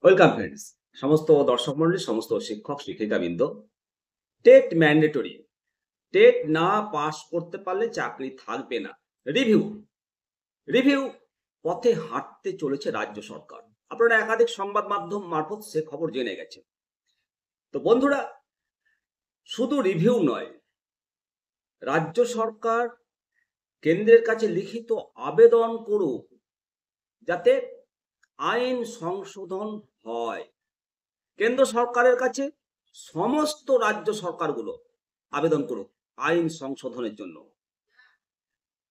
Welcome friends. সমস্ত দর্শক মন্ডলী, সমস্ত শিক্ষক শিক্ষিকাবৃন্দ, টেট ম্যান্ডেটরি। টেট না পাস করতে পারলে চাকরি থাকবে না। রিভিউ রিভিউ পথে হাঁটতে চলেছে রাজ্য সরকার। আপনারা একাধিক সংবাদ মাধ্যম মারফত সে খবর জেনে গেছেন। তো বন্ধুরা, শুধু রিভিউ নয়, রাজ্য সরকার কেন্দ্রের কাছে লিখিত আবেদন করুক যাতে আইন সংশোধন হয়। কেন্দ্র সরকারের কাছে সমস্ত রাজ্য সরকারগুলো আবেদন করুক আইন সংশোধনের জন্য।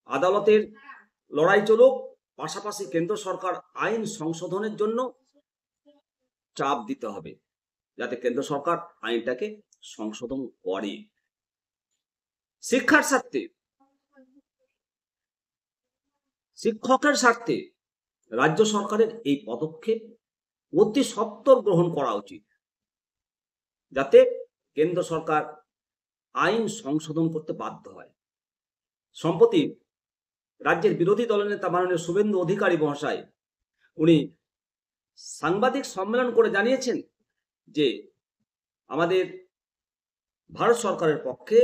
আদালতের লড়াই চলুক, পাশাপাশি কেন্দ্র সরকার আইন সংশোধনের জন্য চাপ দিতে হবে যাতে কেন্দ্র সরকার আইনটাকে সংশোধন করে। শিক্ষার স্বার্থে, শিক্ষকের স্বার্থে রাজ্য সরকারের এই পদক্ষেপ অতি সত্বর গ্রহণ করা উচিত যাতে কেন্দ্র সরকার আইন সংশোধন করতে বাধ্য হয়। সম্প্রতি রাজ্যের বিরোধী দলনেতা মাননীয় শুভেন্দু অধিকারী মহাশয় উনি সাংবাদিক সম্মেলন করে জানিয়েছেন যে আমাদের ভারত সরকারের পক্ষে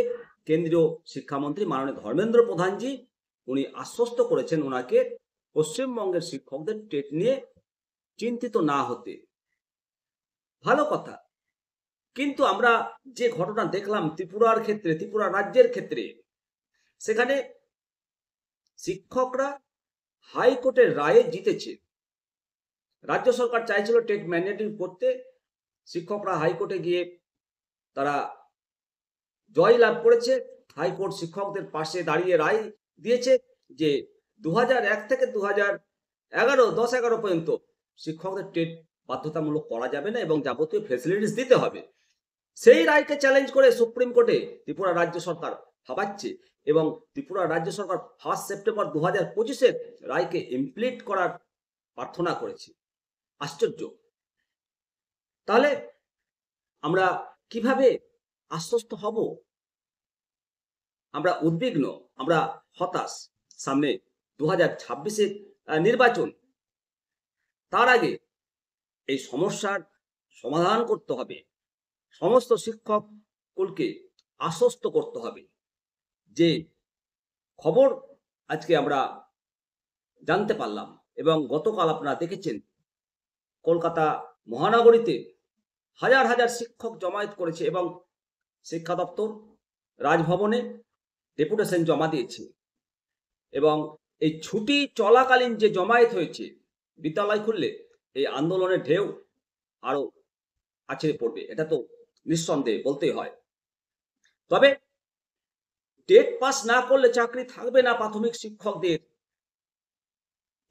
কেন্দ্রীয় শিক্ষামন্ত্রী মাননীয় ধর্মেন্দ্র প্রধানজি উনি আশ্বস্ত করেছেন ওনাকে পশ্চিমবঙ্গের শিক্ষকদের টেট নিয়ে চিন্তিত না হতে। ভালো কথা, কিন্তু আমরা যে ঘটনা দেখলাম ত্রিপুরার ক্ষেত্রে, ত্রিপুরা রাজ্যের ক্ষেত্রে, সেখানে শিক্ষকরা হাইকোর্টের রায়ে জিতেছে। রাজ্য সরকার চাইছিল টেট ম্যান্ডেটরি করতে, শিক্ষকরা হাইকোর্টে গিয়ে তারা জয় লাভ করেছে। হাইকোর্ট শিক্ষকদের পাশে দাঁড়িয়ে রায় দিয়েছে যে 2001 থেকে 2011 পর্যন্ত শিক্ষকদের টেট বাধ্যতামূলক করা যাবে না এবং যাবতীয় ফেসিলিটিস দিতে হবে। সেই রায়কে চ্যালেঞ্জ করে সুপ্রিম কোর্টে ত্রিপুরা রাজ্য সরকার ভাবাচ্ছে এবং ত্রিপুরা রাজ্য সরকার 1 সেপ্টেম্বর 2025 রায়কে ইমপ্লিট করার প্রার্থনা করেছে। আশ্চর্য! তাহলে আমরা কিভাবে আশ্বস্ত হব? আমরা উদ্বিগ্ন, আমরা হতাশ। সামনে 2026 নির্বাচন, তার আগে এই সমস্যার সমাধান করতে হবে। সমস্ত শিক্ষক কুলকে আশ্বস্ত করতে হবে যে খবর আজকে আমরা জানতে পারলাম এবং গতকাল আপনারা দেখেছেন কলকাতা মহানগরীতে হাজার হাজার শিক্ষক জমায়েত করেছে এবং শিক্ষা দপ্তর রাজভবনে ডেপুটেশন জমা দিয়েছে এবং এই ছুটি চলাকালীন যে জমায়েত হয়েছে, বিদ্যালয় খুললে এই আন্দোলনের ঢেউ আরো আছড়ে পড়বে, এটা তো নিঃসন্দেহে বলতেই হয়। তবে টেট পাস না করলে চাকরি থাকবে না প্রাথমিক শিক্ষকদের,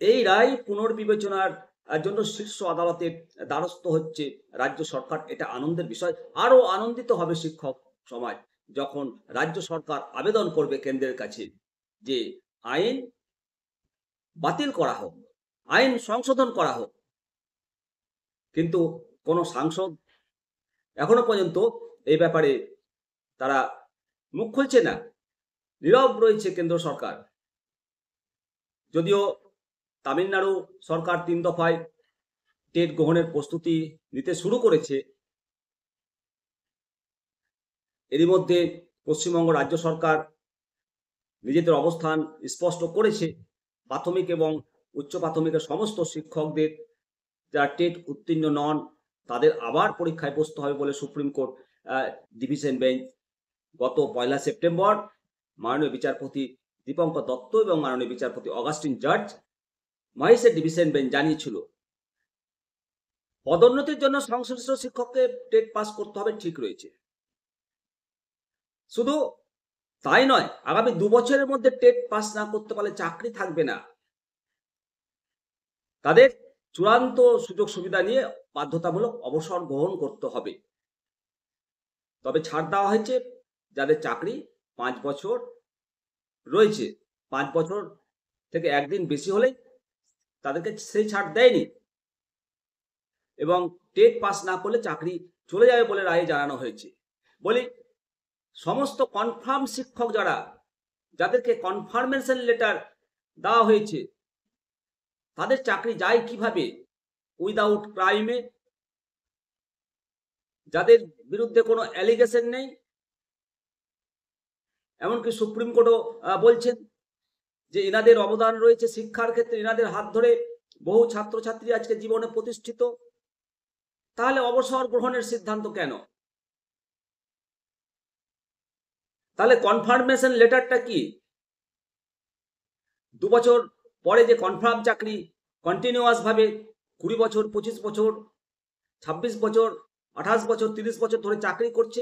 এই রায় পুনর্বিবেচনার জন্য শীর্ষ আদালতের দ্বারস্থ হচ্ছে রাজ্য সরকার। এটা আনন্দের বিষয়। আরো আনন্দিত হবে শিক্ষক সমাজ যখন রাজ্য সরকার আবেদন করবে কেন্দ্রের কাছে যে আইন বাতিল করা হোক, আইন সংশোধন করা হোক। কিন্তু কোনো সাংসদ এখনো পর্যন্ত এই ব্যাপারে তারা মুখ খুলছে না, নীরব রয়েছে কেন্দ্র সরকার। যদিও তামিলনাড়ু সরকার 3 দফায় টেট গ্রহণের প্রস্তুতি নিতে শুরু করেছে, এরই মধ্যে পশ্চিমবঙ্গ রাজ্য সরকার নিজেদের অবস্থান স্পষ্ট করেছে। প্রাথমিক এবং উচ্চ প্রাথমিকের সমস্ত শিক্ষকদের যারা টেট উত্তীর্ণ নন তাদের আবার পরীক্ষায় বসতে হবে বলে সুপ্রিম কোর্ট ডিভিশন বেঞ্চ গত 1 সেপ্টেম্বর মাননীয় বিচারপতি দীপঙ্কর দত্ত এবং মাননীয় বিচারপতি অগাস্টিন জর্জ মহেশের ডিভিশন বেঞ্চ জানিয়েছিল। পদোন্নতির জন্য সংশ্লিষ্ট শিক্ষককে টেট পাস করতে হবে, ঠিক রয়েছে। শুধু তাই নয়, আগামী 2 বছরের মধ্যে টেট পাস না করতে পারলে চাকরি থাকবে না। তাদের চূড়ান্ত সুযোগ সুবিধা নিয়ে বাধ্যতামূলক অবসর গ্রহণ করতে হবে। তবে ছাড় দেওয়া হয়েছে যাদের চাকরি 5 বছর রয়েছে, 5 বছর থেকে একদিন বেশি হলেই তাদেরকে সেই ছাড় দেয়নি এবং টেট পাস না করলে চাকরি চলে যাবে বলে রায়ে জানানো হয়েছে। বলি, সমস্ত কনফার্ম শিক্ষক যাদেরকে কনফার্মেশন লেটার দেওয়া হয়েছে তাদের চাকরি যায় কিভাবে উইদাউট ক্রাইমে? যাদের বিরুদ্ধে কোনো অ্যালিগেশন নেই, এমনকি সুপ্রিম কোর্টও বলছেন যে এনাদের অবদান রয়েছে শিক্ষার ক্ষেত্রে, এনাদের হাত ধরে বহু ছাত্রছাত্রী আজকে জীবনে প্রতিষ্ঠিত, তাহলে অবসর গ্রহণের সিদ্ধান্ত কেন? তাহলে কনফার্মেশন লেটারটা কি? 2 বছর পরে যে কনফার্ম চাকরি কন্টিনিউয়াস ভাবে 20 বছর, 25 বছর, 26 বছর, 28 বছর, 30 বছর ধরে চাকরি করছে,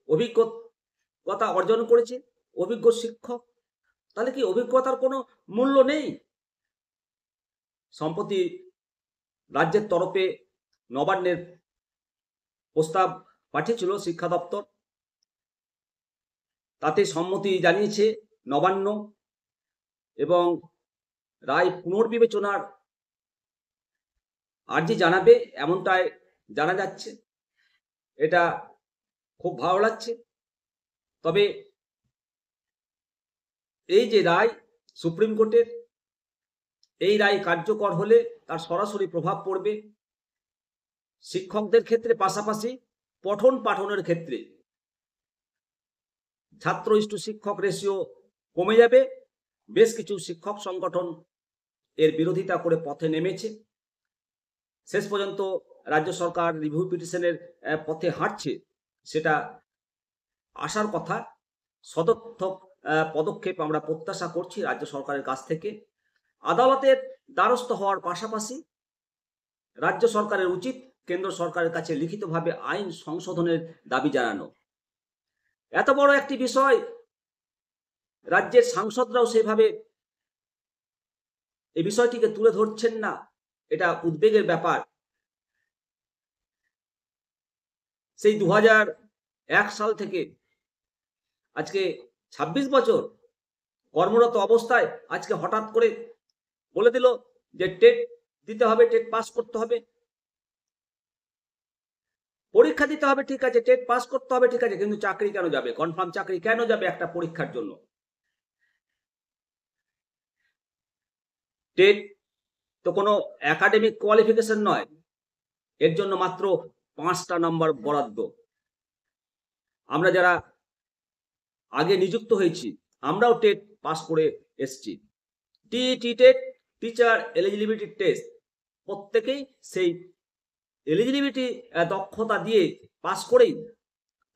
অভিজ্ঞতা অর্জন করেছে, অভিজ্ঞ শিক্ষক, তাহলে কি অভিজ্ঞতার কোনো মূল্য নেই? সম্প্রতি রাজ্যের তরফে নবান্নের প্রস্তাব পাঠিয়েছিল শিক্ষা দপ্তর, তাতে সম্মতি জানিয়েছে নবান্ন এবং রায় পুনর্বিবেচনার আর্জি জানাবে এমনটাই জানা যাচ্ছে। এটা খুব ভালো লাগছে। তবে এই যে রায় সুপ্রিম কোর্টের, এই রায় কার্যকর হলে তার সরাসরি প্রভাব পড়বে শিক্ষকদের ক্ষেত্রে, পাশাপাশি পঠন পাঠনের ক্ষেত্রে ছাত্র ইস্টু শিক্ষক রেশিও কমে যাবে। বেশ কিছু শিক্ষক সংগঠন এর বিরোধিতা করে পথে নেমেছে। শেষ পর্যন্ত রাজ্য সরকার রিভিউ পিটিশনের পথে হাঁটছে, সেটা আসার কথা। সদর্থক পদক্ষেপ আমরা প্রত্যাশা করছি রাজ্য সরকারের কাছ থেকে। আদালতের দ্বারস্থ হওয়ার পাশাপাশি রাজ্য সরকারের উচিত কেন্দ্র সরকারের কাছে লিখিতভাবে আইন সংশোধনের দাবি জানানো। এত বড় একটি বিষয় রাজ্যের সাংসদরাও সেভাবে এই বিষয়টিকে তুলে ধরছেন না, এটা উদ্বেগের ব্যাপার। সেই 2001 সাল থেকে আজকে 26 বছর কর্মরত অবস্থায় আজকে হঠাৎ করে বলে দিল যে টেট দিতে হবে, টেট পাস করতে হবে, পরীক্ষা দিতে হবে, ঠিক আছে, টেট পাস করতে হবে, ঠিক আছে, কিন্তু চাকরি কেন যাবে? কনফার্ম চাকরি কেন যাবে একটা পরীক্ষার জন্য? টেট তো কোনো একাডেমিক কোয়ালিফিকেশন নয়, এর জন্য মাত্র 5টা নাম্বার বরাদ্দ। আমরা যারা আগে নিযুক্ত হয়েছি আমরাও টেট পাস করে এসছি। TET TET, teacher eligibility test, প্রত্যেকেই সেই এলিজিবিলিটি দক্ষতা দিয়ে পাস করেই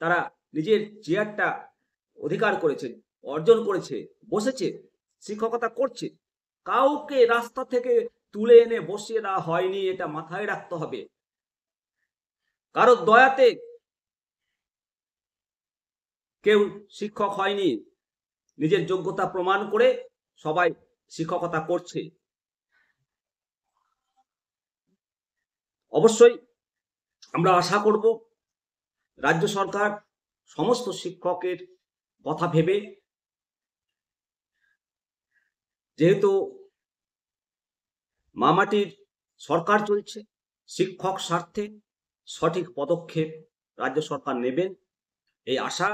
তারা নিজের চেয়ারটা অধিকার করেছে, অর্জন করেছে, বসেছে, শিক্ষকতা করছে। কাউকে রাস্তা থেকে তুলে এনে বসিয়ে দেওয়া হয়নি, এটা মাথায় রাখতে হবে। কারো দয়াতে কেউ শিক্ষক হয়নি, নিজের যোগ্যতা প্রমাণ করে সবাই শিক্ষকতা করছে। অবশ্যই আমরা আশা করব রাজ্য সরকার সমস্ত শিক্ষকের কথা ভেবে, যেহেতু মামাটির সরকার চলছে, শিক্ষক স্বার্থে সঠিক পদক্ষেপ রাজ্য সরকার নেবেন, এই আশা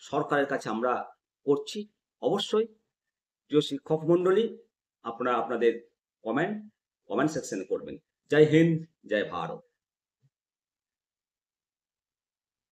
সরকারের কাছে আমরা করছি। অবশ্যই প্রিয় শিক্ষক মণ্ডলী, আপনারা আপনাদের কমেন্ট সেকশনে করবেন। জয় হিন্দ, জয় ভারত।